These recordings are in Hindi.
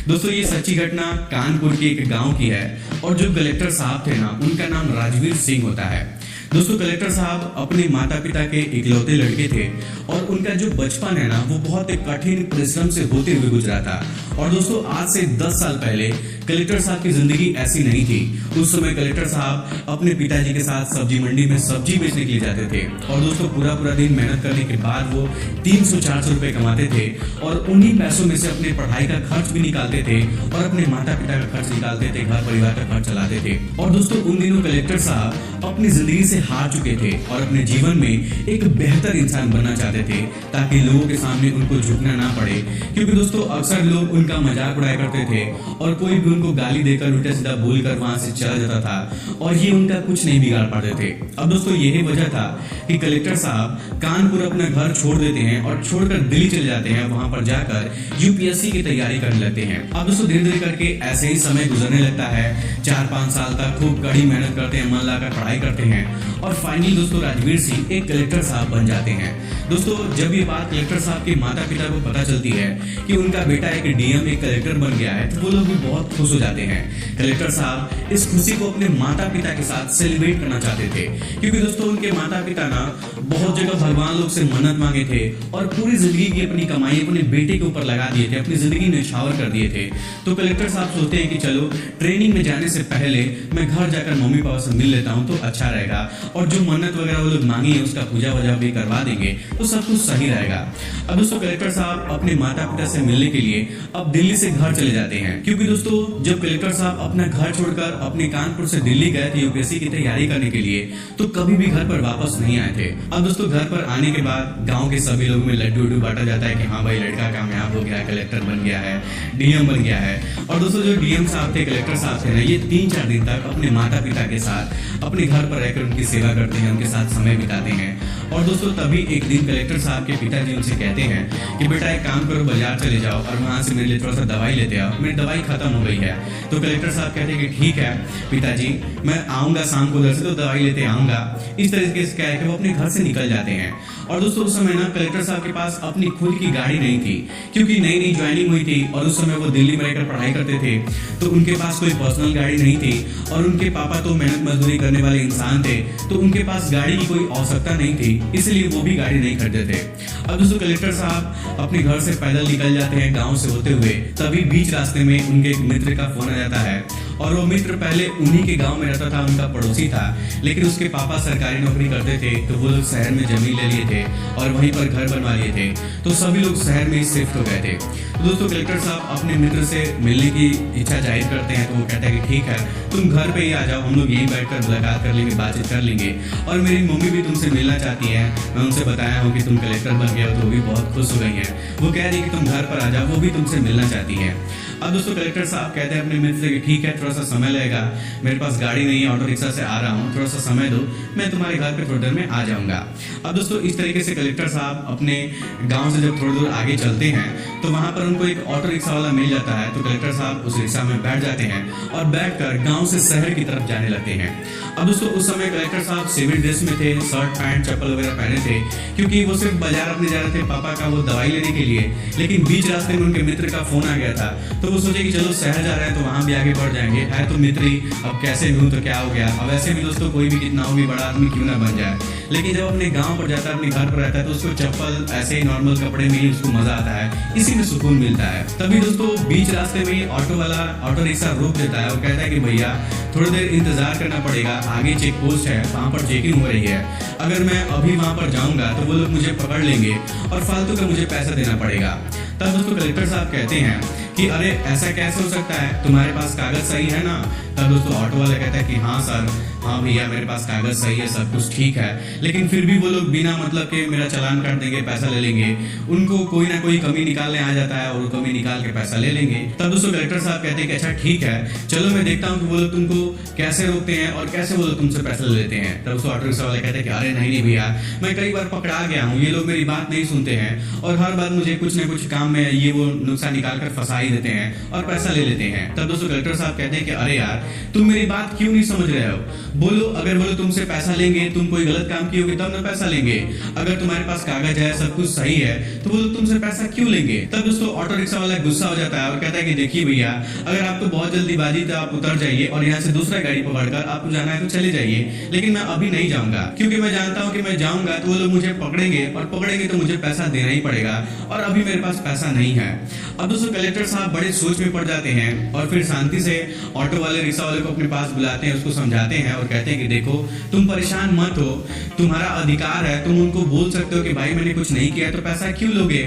दोस्तों ये सच्ची घटना कानपुर के एक गांव की है और जो कलेक्टर साहब थे ना उनका नाम राजवीर सिंह होता है। दोस्तों कलेक्टर साहब अपने माता पिता के इकलौते लड़के थे और उनका जो बचपन है ना वो बहुत एक कठिन परिश्रम से होते हुए गुजरा था। और दोस्तों आज से 10 साल पहले कलेक्टर साहब की जिंदगी ऐसी नहीं थी। उस समय कलेक्टर साहब अपने पिताजी के साथ सब्जी मंडी में सब्जी बेचने के लिए जाते थे और दोस्तों पूरा पूरा दिन मेहनत करने के बाद वो 300-400 रुपए कमाते थे और उन्हीं पैसों में से अपने पढ़ाई का खर्च भी निकालते थे और अपने माता पिता का खर्च निकालते थे, घर परिवार का खर्च चलाते थे। और दोस्तों उन दिनों कलेक्टर साहब अपनी जिंदगी से हार चुके थे और अपने जीवन में एक बेहतर इंसान बनना चाहते थे ताकि लोगों के सामने उनको झुकना ना पड़े, क्योंकि दोस्तों अक्सर लोग उनका मजाक उड़ाया करते थे और कोई भी उनको गाली देकर उल्टा सीधा बोलकर वहां से चला जाता था और ये उनका कुछ नहीं बिगाड़ पाते थे। अब दोस्तों यही वजह था कि कलेक्टर साहब कानपुर अपना घर छोड़ देते हैं और छोड़कर दिल्ली चले जाते हैं। वहां पर जाकर यूपीएससी की तैयारी करने लगते हैं। अब दोस्तों धीरे धीरे करके ऐसे ही समय गुजरने लगता है। 4-5 साल तक खूब कड़ी मेहनत करते हैं, मन लगाकर पढ़ाई करते हैं और फाइनली दोस्तों राजवीर सिंह एक कलेक्टर साहब बन जाते हैं। दोस्तों जब ये बात कलेक्टर साहब के माता पिता को पता चलती है कि उनका बेटा एक डीएम एक कलेक्टर बन गया है तो वो लोग भी बहुत खुश हो जाते हैं। कलेक्टर साहब इस खुशी को अपने माता पिता के साथ सेलिब्रेट करना चाहते थे, क्योंकि दोस्तों उनके माता पिता ना बहुत जगह भगवान लोग से मन्नत मांगे थे और पूरी जिंदगी की अपनी कमाई अपने बेटे के ऊपर लगा दिए थे, अपनी जिंदगी न्यौछावर कर दिए थे। तो कलेक्टर साहब सोचते हैं कि चलो ट्रेनिंग में जाने से पहले मैं घर जाकर मम्मी पापा से मिल लेता हूँ तो अच्छा रहेगा और जो मन्नत वगैरह वो लोग मांगी है उसका पूजा वजा भी करवा देंगे तो सब कुछ सही रहेगा। अब दोस्तों कलेक्टर साहब अपने माता पिता से मिलने के लिए अब दिल्ली से घर चले जाते हैं, क्योंकि दोस्तों जब कलेक्टर साहब अपना घर छोड़कर अपने कानपुर से दिल्ली गए थे यूपीएससी की तैयारी करने के लिए तो कभी भी घर पर वापस नहीं आए थे। अब दोस्तों घर पर आने के बाद गांव के सभी लोगों में लड्डू बांटा जाता है कि हाँ भाई लड़का कामयाब हो गया है, कलेक्टर बन गया है, डीएम बन गया है। और दोस्तों जो डीएम साहब थे, कलेक्टर साहब थे ना, ये 3-4 दिन तक अपने माता पिता के साथ अपने घर पर रहकर उनकी सेवा करते हैं, उनके साथ समय बिताते हैं। और दोस्तों तभी एक दिन कलेक्टर साहब के पिताजी उनसे कहते हैं कि बेटा एक काम करो, बाजार चले जाओ और वहां से मेरे लिए थोड़ा सा दवाई लेते आओ, मेरी दवाई खत्म हो गई है। तो कलेक्टर साहब कहते हैं कि ठीक है पिताजी, मैं आऊंगा शाम को उधर से तो दवाई लेते आऊंगा। इस तरीके से क्या है कि वो अपने घर से निकल जाते हैं। और दोस्तों उस समय ना कलेक्टर साहब के पास अपनी खुद की गाड़ी नहीं थी, क्योंकि नई नई ज्वाइनिंग हुई थी और उस समय वो दिल्ली में रहकर पढ़ाई करते थे तो उनके पास कोई पर्सनल गाड़ी नहीं थी और उनके पापा तो मेहनत मजदूरी करने वाले इंसान थे तो उनके पास गाड़ी की कोई आवश्यकता नहीं थी, इसलिए वो भी गाड़ी नहीं खरीदते थे। अब दोस्तों कलेक्टर साहब अपने घर से पैदल निकल जाते हैं गांव से होते हुए, तभी बीच रास्ते में उनके एक मित्र का फोन आ जाता है और वो मित्र पहले उन्हीं के गांव में रहता था, उनका पड़ोसी था, लेकिन उसके पापा सरकारी नौकरी करते थे तो वो लोग शहर में जमीन ले लिए थे और वहीं पर घर बनवा लिए थे तो सभी लोग शहर में ही शिफ्ट हो गए थे। तो दोस्तों कलेक्टर साहब अपने मित्र से मिलने की इच्छा जाहिर करते हैं तो वो कहता है कि ठीक है तुम घर पे ही आ जाओ, हम लोग यहीं बैठकर मुलाकात कर लेंगे, बातचीत कर लेंगे और मेरी मम्मी भी तुमसे मिलना चाहती है, मैं उनसे बताया हूँ कि तुम कलेक्टर बन गए हो तो वो भी बहुत खुश हो गई हैं, वो कह रही है कि तुम घर पर आ जाओ, वो भी तुमसे मिलना चाहती है। अब दोस्तों कलेक्टर साहब कहते हैं अपने मित्र से कि ठीक है थोड़ा सा समय लगेगा, मेरे पास गाड़ी नहीं है, ऑटो रिक्शा से आ रहा हूँ, थोड़ा सा समय दो, मैं तुम्हारे घर पे थोड़ी देर में आ जाऊंगा। अब दोस्तों इस तरीके से कलेक्टर साहब अपने गांव से जब थोड़ी दूर आगे चलते हैं तो वहां पर उनको एक ऑटो रिक्शा वाला मिल जाता है तो कलेक्टर साहब उस रिक्शा में बैठ जाते हैं और बैठकर गांव से शहर की तरफ जाने लगते हैं। अब दोस्तों उस समय कलेक्टर साहब सिविल ड्रेस में थे, शर्ट पैंट चप्पल वगैरह पहने थे, क्योंकि वो सिर्फ बाजार अपने जा रहे थे पापा का वो दवाई लेने के लिए, लेकिन बीच रास्ते में उनके मित्र का फोन आ गया था तो वो सोचे कि चलो शहर जा रहे हैं तो वहां भी आगे बढ़ जाएंगे, है तो मित्र ही, अब कैसे भी हूं तो क्या हो गया, अब ऐसे भी दोस्तों कोई भी कितना हो भी बड़ा आदमी क्यों ना बन जाए। लेकिन जब अपने गांव पर जाता है, अपने घर पर रहता है तो उसको चप्पल ऐसे ही नॉर्मल कपड़े में ही उसको मजा आता है, इसी में सुकून मिलता है। तभी दोस्तों बीच रास्ते में ऑटो वाला ऑटो रिक्शा रोक देता है और कहता है कि भैया थोड़ी देर इंतजार करना पड़ेगा, आगे चेक पोस्ट है, वहां पर चेकिंग हो रही है, अगर मैं अभी वहां पर जाऊंगा तो वो लोग मुझे पकड़ लेंगे और फालतू का मुझे पैसा देना पड़ेगा। तब दोस्तों कलेक्टर साहब कहते हैं कि अरे ऐसा कैसे हो सकता है, तुम्हारे पास कागज सही है ना। तब दोस्तों ऑटो वाला कहता है कि हाँ सर, हाँ भैया मेरे पास कागज सही है, सब कुछ ठीक है, लेकिन फिर भी वो लोग बिना मतलब के मेरा चालान काट देंगे, पैसा ले लेंगे, उनको कोई ना कोई कमी निकालने आ जाता है और वो कमी निकाल के पैसा ले लेंगे। तब दोस्तों कलेक्टर साहब कहते हैं कि अच्छा ठीक है, चलो मैं देखता हूँ कि वो लोग तुमको कैसे रोकते हैं और कैसे वो लोग तुमसे पैसा ले लेते हैं। तब उसको ऑटो रिक्शा वाले कहते हैं कि अरे नहीं भैया, मैं कई बार पकड़ा गया हूँ, ये लोग मेरी बात नहीं सुनते हैं और हर बार मुझे कुछ ना कुछ काम में ये वो नुक्सान निकाल कर फंसा ही देते हैं और पैसा ले लेते हैं। तब दोस्तों कलेक्टर साहब कहते हैं कि अरे यार तुम मेरी बात क्यों नहीं समझ रहे हो? बोलो, अगर बोलो तुमसे पैसा लेंगे, तुम कोई गलत काम किए होगे तब ना पैसा लेंगे। अगर तुम्हारे पास कागज है, सब कुछ सही है, तो बोलो तुमसे पैसा क्यों लेंगे? तब दोस्तों ऑटो रिक्शा वाला गुस्सा हो जाता है और कहता है कि देखिए भैया, अगर आपको बहुत जल्दीबाजी तो आप उतर जाइए और यहाँ से दूसरा गाड़ी पकड़कर आपको जाना है तो चले जाइए, लेकिन मैं अभी नहीं जाऊंगा, क्योंकि मैं जानता हूँ कि मैं जाऊंगा तो वो लोग मुझे पकड़ेंगे और पकड़ेंगे तो मुझे पैसा देना ही पड़ेगा और अभी मेरे पास पैसा नहीं है। अब दोस्तों कलेक्टर साहब बड़े सोच में पड़ जाते हैं और फिर शांति से ऑटो वाले रिक्शा वाले को अपने पास बुलाते हैं, उसको समझाते हैं और कहते हैं कि देखो तुम परेशान मत हो, तुम्हारा अधिकार है, तुम उनको बोल सकते हो कि भाई मैंने कुछ नहीं किया, तो पैसा क्यों लोगे?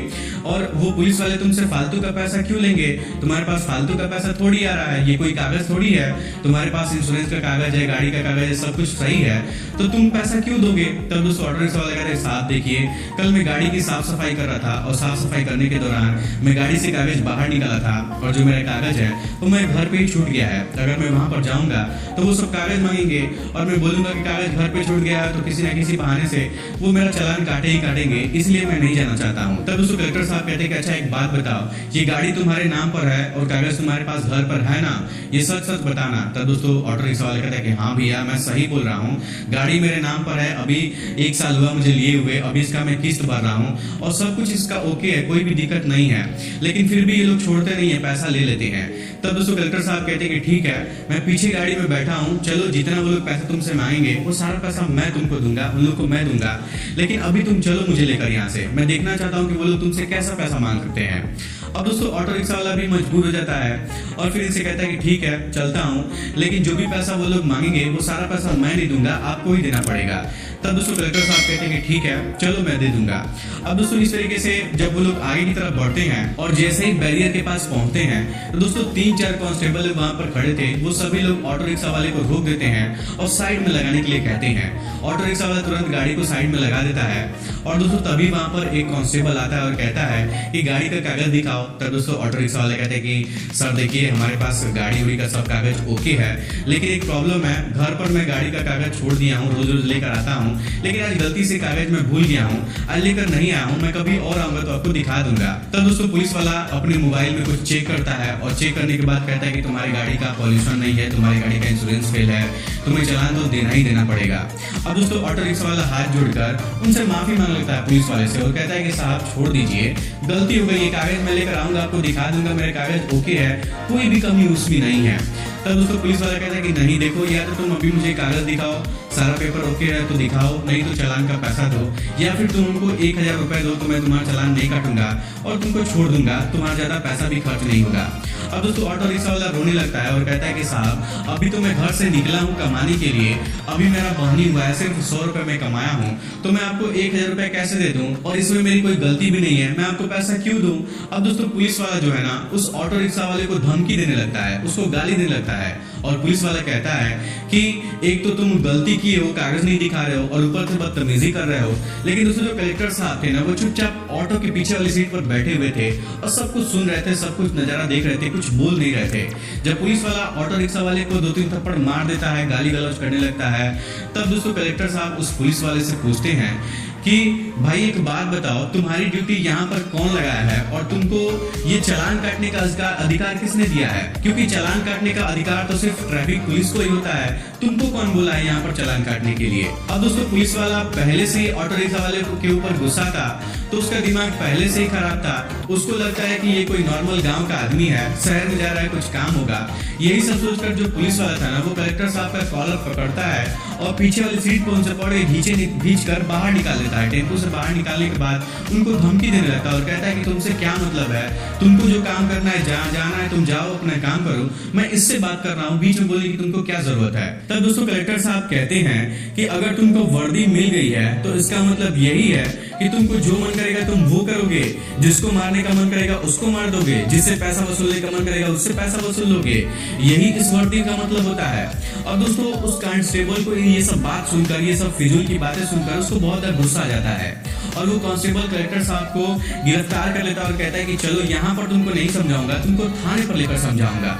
और वो पुलिस वाले तुमसे फालतू का पैसा क्यों लेंगे? तुम्हारे पास फालतू का पैसा थोड़ी आ रहा है, ये कोई कागज थोड़ी है, तुम्हारे पास इंश्योरेंस का कागज है, गाड़ी का कागज है, सब कुछ सही है, तो तुम पैसा क्यों दोगे? तब दोस्तों ऑटो रिक्शा वाले कहते हैं साहब देखिए, कल मैं गाड़ी की साफ सफाई कर रहा था और साफ सफाई करने के दौरान मैं गाड़ी से कागज बाहर निकाला था और जो मेरा कागज है वो मेरे घर पे ही छूट गया है। अगर मैं वहां पर जाऊंगा तो वो सब कागज मांगेंगे और मैं बोलूंगा कि कागज घर पे छूट गया है, तो किसी ना किसी बहाने से वो मेरा चालान काटे ही काटेंगे, इसलिए मैं नहीं जाना चाहता हूँ। तब दोस्तों कलेक्टर साहब कहते हैं कि अच्छा एक बात बताओ, ये गाड़ी तुम्हारे नाम पर है और कागज तुम्हारे पास घर पर है ना, ये सच सच बताना। तब दोस्तों ऑटो रिक्शा वाले कहते हैं कि हाँ भैया मैं सही बोल रहा हूँ, गाड़ी मेरे नाम पर है, अभी 1 साल हुआ मुझे लिए हुए, अभी इसका मैं किस्त भर रहा हूँ और सब कुछ इसका ओके है, कोई भी दिक्कत नहीं है, लेकिन फिर भी ये लोग छोड़ते नहीं है, पैसा ले लेते हैं। तब दोस्तों कलेक्टर साहब कहते हैं कि ठीक है, मैं पीछे गाड़ी में बैठा हूँ, चलो जितना वो लोग पैसा तुमसे मांगेंगे वो सारा पैसा मैं तुमको दूंगा, उन लोग को मैं दूंगा, लेकिन अभी तुम चलो मुझे लेकर यहाँ से, मैं देखना चाहता हूँ कि वो लोग तुमसे कैसा पैसा मांग सकते हैं। अब दोस्तों ऑटो रिक्शा वाला भी मजबूर हो जाता है और फिर इनसे कहता है कि ठीक है चलता हूँ, लेकिन जो भी पैसा वो लोग मांगेंगे वो सारा पैसा मैं नहीं दूंगा, आपको ही देना पड़ेगा। तब दोस्तों कलेक्टर साहब कहते हैं कि ठीक है चलो मैं दे दूंगा। अब दोस्तों इस तरीके से जब वो लोग आगे की तरफ बढ़ते हैं और जैसे ही बैरियर के पास पहुंचते हैं तो दोस्तों 3-4 कांस्टेबल वहां पर खड़े थे, वो सभी लोग ऑटो रिक्शा वाले को रोक देते हैं और साइड में लगाने के लिए कहते हैं। ऑटो रिक्शा वाला तुरंत गाड़ी को साइड में लगा देता है और दोस्तों तभी वहां पर एक कांस्टेबल आता है और कहता है कि गाड़ी का कागज दिखाओ। तब दोस्तों ऑटो रिक्शा वाले कहते हैं कि सर देखिए हमारे पास गाड़ी उड़ी का सब कागज ओके है, लेकिन एक प्रॉब्लम है, घर पर मैं गाड़ी का कागज छोड़ दिया हूँ, रोज रोज लेकर आता हूँ, लेकिन आज गलती से कागज मैं भूल गया हूँ, आज लेकर नहीं आया हूँ, मैं कभी और आऊंगा तो आपको दिखा दूंगा। तब दोस्तों पुलिस वाला अपने मोबाइल में कुछ चेक करता है और चेक करने के बाद कहता है कि तुम्हारी गाड़ी का पॉल्यूशन नहीं है, तुम्हारी गाड़ी का इंश्योरेंस फेल है, तुम्हें चालान तो देना ही देना पड़ेगा। अब दोस्तों ऑटो रिक्शा वाला हाथ जोड़कर उनसे माफी मांग लेता है पुलिस वाले से और कहता है कि साहब छोड़ दीजिए, गलती हो गई, ये कागज मैं लेकर आऊंगा, आपको दिखा दूंगा, मेरे कागज ओके है, कोई भी कमी उसमें नहीं है। तब दोस्तों पुलिस वाला कहता है कि नहीं देखो, या तो तुम अभी मुझे कागज दिखाओ, सारा पेपर ओके है तो दिखाओ, नहीं तो चालान का पैसा दो, या फिर तुम उनको 1000 रुपए दो तो मैं तुम्हारा चालान नहीं काटूंगा और तुमको छोड़ दूंगा, तुम्हारा ज्यादा पैसा भी खर्च नहीं होगा। अब दोस्तों ऑटो रिक्शा वाला रोने लगता है और कहता है कि साहब अभी तो मैं घर से निकला हूँ कमाने के लिए, अभी मेरा बहनी हुआ है, सिर्फ 100 रुपए मैं कमाया हूँ, तो मैं आपको 1000 रुपए कैसे दे दूं, और इसमें मेरी कोई गलती भी नहीं है, मैं आपको पैसा क्यों दूं। अब दोस्तों पुलिस वाला जो है ना उस ऑटो रिक्शा वाले को धमकी देने लगता है, उसको गाली देने लगता है और पुलिस वाला कहता है कि एक तो तुम गलती किए हो, कागज नहीं दिखा रहे हो और ऊपर से बदतमीजी कर रहे हो। लेकिन दोस्तों जो कलेक्टर साहब थे ना वो चुपचाप ऑटो के पीछे वाली सीट पर बैठे हुए थे और सब कुछ सुन रहे थे, सब कुछ नजारा देख रहे थे, कुछ बोल नहीं रहे थे। जब पुलिस वाला ऑटो रिक्शा वाले को 2-3 थप्पड़ मार देता है, गाली गलौज करने लगता है, तब दोस्तों कलेक्टर साहब उस पुलिस वाले से पूछते हैं कि भाई एक बात बताओ, तुम्हारी ड्यूटी यहाँ पर कौन लगाया है और तुमको ये चालान काटने का अधिकार किसने दिया है, क्योंकि चालान काटने का अधिकार तो सिर्फ ट्रैफिक पुलिस को ही होता है, तुमको कौन बोला है यहाँ पर चालान काटने के लिए। अब दोस्तों पुलिस वाला पहले से ही ऑटो रिक्शा वाले के ऊपर गुस्सा था, तो उसका दिमाग पहले से ही खराब था, उसको लगता है कि ये कोई नॉर्मल गांव का आदमी है, शहर में जा रहा है, कुछ काम होगा। यही सब सोचकर जो पुलिस वाला था ना वो कलेक्टर साहब का कॉलर पकड़ता है और पीछे वाली सीट पर उनसे पड़े खींच कर बाहर निकाल देता है। टेम्पो से बाहर निकालने के बाद उनको धमकी देने लगता है और कहता है कि तुमसे क्या मतलब है, तुमको जो काम करना है जहाँ जाना है तुम जाओ, अपना काम करो, मैं इससे बात कर रहा हूँ, बीच में बोले कि तुमको क्या जरूरत है। तब दोस्तों कलेक्टर साहब कहते हैं कि अगर तुमको वर्दी मिल गई है तो इसका मतलब यही है कि तुमको जो मन करेगा तुम वो करोगे, जिसको मारने का मन करेगा उसको मार दोगे, जिससे पैसा वसूलने का मन करेगा उससे पैसा वसूल लोगे, यही इस वर्दी का मतलब होता है। और दोस्तों उस कांस्टेबल को ये सब बात सुनकर, ये सब फिजूल की बातें सुनकर उसको बहुत ज्यादा गुस्सा आ जाता है और वो कांस्टेबल कलेक्टर साहब को गिरफ्तार कर लेता है और कहता है कि चलो यहाँ पर तुमको नहीं समझाऊंगा, तुमको थाने पर लेकर समझाऊंगा।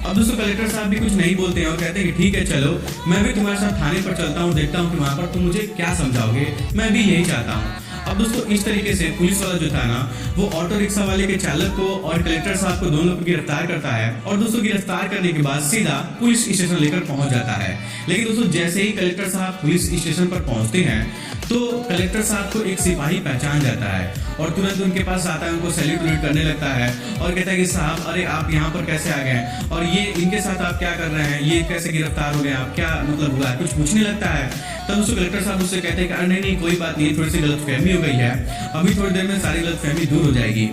अब दोस्तों कलेक्टर साहब भी कुछ नहीं बोलते हैं और कहते हैं कि ठीक है चलो मैं भी तुम्हारे साथ थाने पर चलता हूँ, देखता हूँ कि वहां पर तुम मुझे क्या समझाओगे, मैं भी यही चाहता हूँ। अब दोस्तों इस तरीके से पुलिस वाला जो था ना, वो ऑटो रिक्शा वाले के चालक को और कलेक्टर साहब को दोनों को गिरफ्तार करता है और दोस्तों गिरफ्तार करने के बाद सीधा पुलिस स्टेशन लेकर पहुंच जाता है। लेकिन दोस्तों जैसे ही कलेक्टर साहब पुलिस स्टेशन पर पहुंचते हैं तो कलेक्टर साहब को एक सिपाही पहचान जाता है और तुरंत उनके पास आता है, उनको सैल्यूट करने लगता है और कहता है कि साहब अरे आप यहाँ पर कैसे आ गए और ये इनके साथ आप क्या कर रहे हैं, ये कैसे गिरफ्तार हो गए आप, क्या मतलब हुआ, कुछ पूछने लगता है। तब उसको कलेक्टर साहब उससे कहते हैं कि अरे नहीं कोई बात नहीं, थोड़ी सी गलतफहमी हो गई है, अभी थोड़ी देर में सारी गलतफहमी दूर हो जाएगी।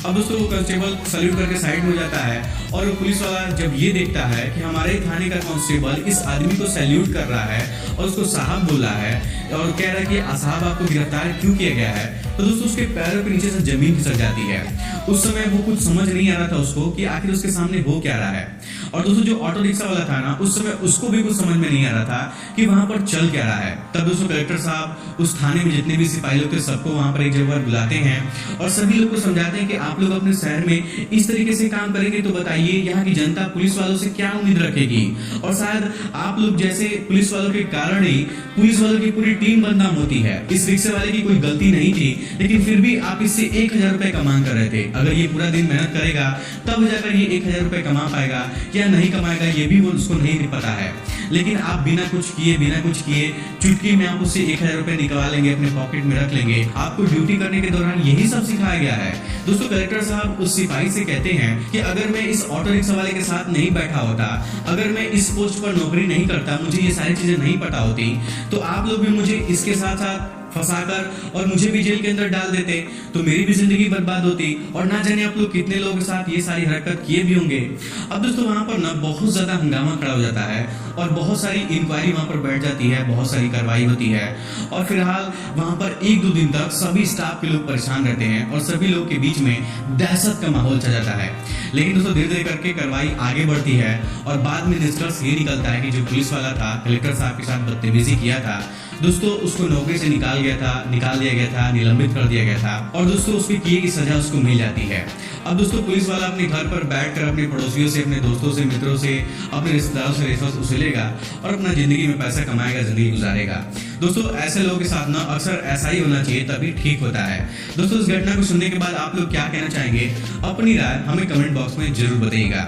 अब दोस्तों वो कांस्टेबल सैल्यूट करके साइड में हो जाता है और वो पुलिस वाला जब ये देखता है कि हमारे थाने का कांस्टेबल इस आदमी को सैल्यूट कर रहा है और उसको साहब बोल रहा है और कह रहा है कि साहब आपको गिरफ्तार क्यों किया गया है, तो दोस्तों उसके पैरों के नीचे से जमीन खिसक जाती है। उस समय वो कुछ समझ नहीं आ रहा था उसको कि आखिर उसके सामने हो क्या रहा है। और दोस्तों जो ऑटो रिक्शा वाला था ना, उस समय उसको भी कुछ समझ में नहीं आ रहा था कि वहां पर चल क्या रहा है। तब दोस्तों कलेक्टर साहब उस थाने में जितने भी सिपाही लोग थे सबको वहां पर एक जगह पर बुलाते हैं और सभी लोग को समझाते हैं कि आप लोग अपने शहर में इस तरीके से काम करेंगे तो बताइए यहाँ की जनता पुलिस वालों से क्या उम्मीद रखेगी, और शायद आप लोग जैसे पुलिस वालों के कारण ही पुलिस वालों की पूरी टीम बदनाम होती है। इस रिक्शे वाले की कोई गलती नहीं थी, लेकिन फिर भी आप इससे 1000 रुपए का मांग कर रहे थे। अगर ये पूरा दिन मेहनत करेगा तब जाकर ये 1000 रुपए कमा पाएगा या नहीं कमाएगा ये भी वो उसको नहीं पता है, लेकिन आप बिना कुछ किए चुटकी में आप उससे 1000 रुपए निकलवा लेंगे, अपने पॉकेट में रख लेंगे। आपको ड्यूटी करने के दौरान यही सब सिखाया गया है। दोस्तों कलेक्टर साहब उस सिपाही से कहते हैं कि अगर मैं इस ऑटो रिक्शा वाले के साथ नहीं बैठा होता, अगर मैं इस पोस्ट पर नौकरी नहीं करता, मुझे ये सारी चीजें नहीं पता होती, तो आप लोग भी मुझे इसके साथ साथ फंसाकर और मुझे भी जेल के अंदर डाल देते तो मेरी भी जिंदगी बर्बाद होती और ना जाने आप लोग कितने लोगों के साथ ये सारी हरकत किए भी होंगे। अब दोस्तों वहां पर ना बहुत ज्यादा हंगामा खड़ा हो जाता है और बहुत सारी इंक्वायरी वहां पर बैठ जाती है, बहुत सारी कार्रवाई होती है और फिलहाल वहां पर 1-2 दिन तक सभी स्टाफ के लोग परेशान रहते हैं और सभी लोग के बीच में दहशत का माहौल छा जाता है। लेकिन दोस्तों धीरे धीरे करके कार्रवाई आगे बढ़ती है और बाद में निष्कर्ष ये निकलता है कि जो पुलिस वाला था कलेक्टर साहब के साथ बदतमीजी किया था दोस्तों उसको नौकरी से निकाल दिया गया था, निलंबित कर दिया गया था और दोस्तों उसके किए की सजा उसको मिल जाती है। अब दोस्तों पुलिस वाला अपने घर पर बैठकर अपने पड़ोसियों से, अपने दोस्तों से, मित्रों से, अपने रिश्तेदारों से रिश्वत उछलेगा और अपना जिंदगी में पैसा कमाएगा, जिंदगी गुजारेगा। दोस्तों ऐसे लोगों के साथ ना अक्सर ऐसा ही होना चाहिए, तभी ठीक होता है। दोस्तों इस घटना को सुनने के बाद आप लोग क्या कहना चाहेंगे, अपनी राय हमें कमेंट बॉक्स में जरूर बताइएगा।